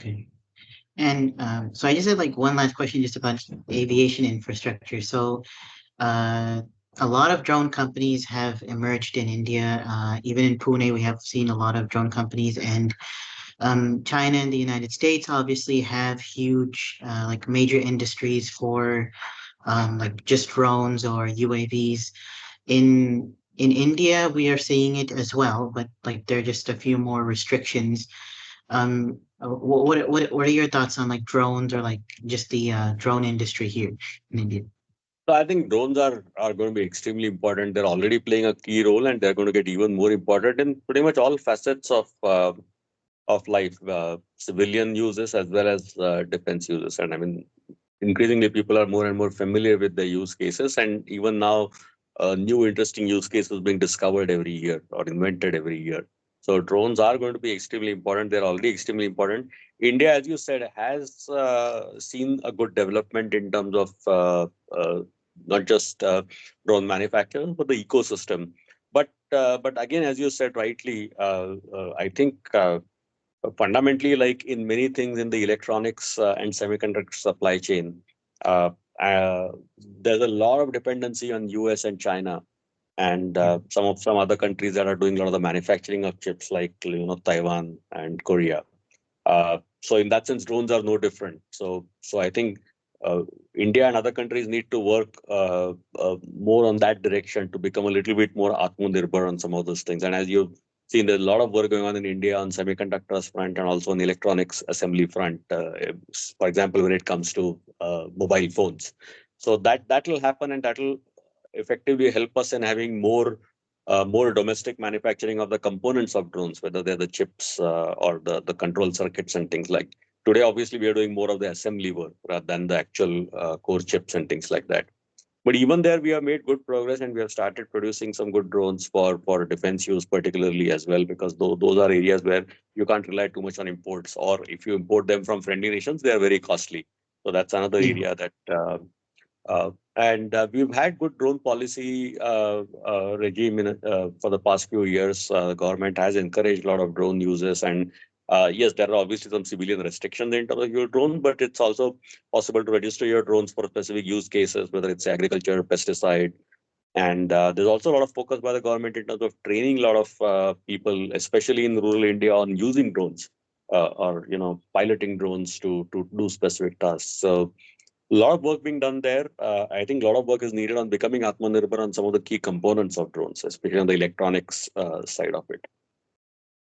Okay. And so I just had like one last question just about aviation infrastructure. So uh, a lot of drone companies have emerged in India. Even in Pune, we have seen a lot of drone companies, and China and the United States obviously have huge, like major industries for like just drones or UAVs. In India, we are seeing it as well, but like there are just a few more restrictions. What are your thoughts on like drones or like just the drone industry here in India? So I think drones are going to be extremely important. They're already playing a key role, and they're going to get even more important in pretty much all facets of life, civilian uses as well as defense uses. And I mean, increasingly, people are more and more familiar with the use cases, and even now, new interesting use cases being discovered every year or invented every year. So drones are going to be extremely important. They're already extremely important. India, as you said, has seen a good development in terms of not just drone manufacturers, but the ecosystem. But again, as you said rightly, I think fundamentally, like in many things in the electronics and semiconductor supply chain, uh, uh, there's a lot of dependency on US and China and Yeah. some other countries that are doing a lot of the manufacturing of chips, like Taiwan and Korea. So in that sense, drones are no different. So I think uh, India and other countries need to work more on that direction to become a little bit more Atmanirbhar on some of those things. And as you've seen, there's a lot of work going on in India on semiconductors front and also on the electronics assembly front. For example, when it comes to mobile phones, so that will happen, and that will effectively help us in having more domestic manufacturing of the components of drones, whether they're the chips or the control circuits and things like. Today, obviously, we are doing more of the assembly work rather than the actual core chips and things like that. But even there, we have made good progress, and we have started producing some good drones for defense use, particularly as well, because those are areas where you can't rely too much on imports, or if you import them from friendly nations, they are very costly. So that's another Yeah. area that and we've had good drone policy regime for the past few years. The government has encouraged a lot of drone users, and yes, there are obviously some civilian restrictions in terms of your drone, but it's also possible to register your drones for specific use cases, whether it's agriculture, pesticide, and there's also a lot of focus by the government in terms of training a lot of people, especially in rural India, on using drones or piloting drones to do specific tasks. So a lot of work being done there. I think a lot of work is needed on becoming Atmanirbhar on some of the key components of drones, especially on the electronics side of it.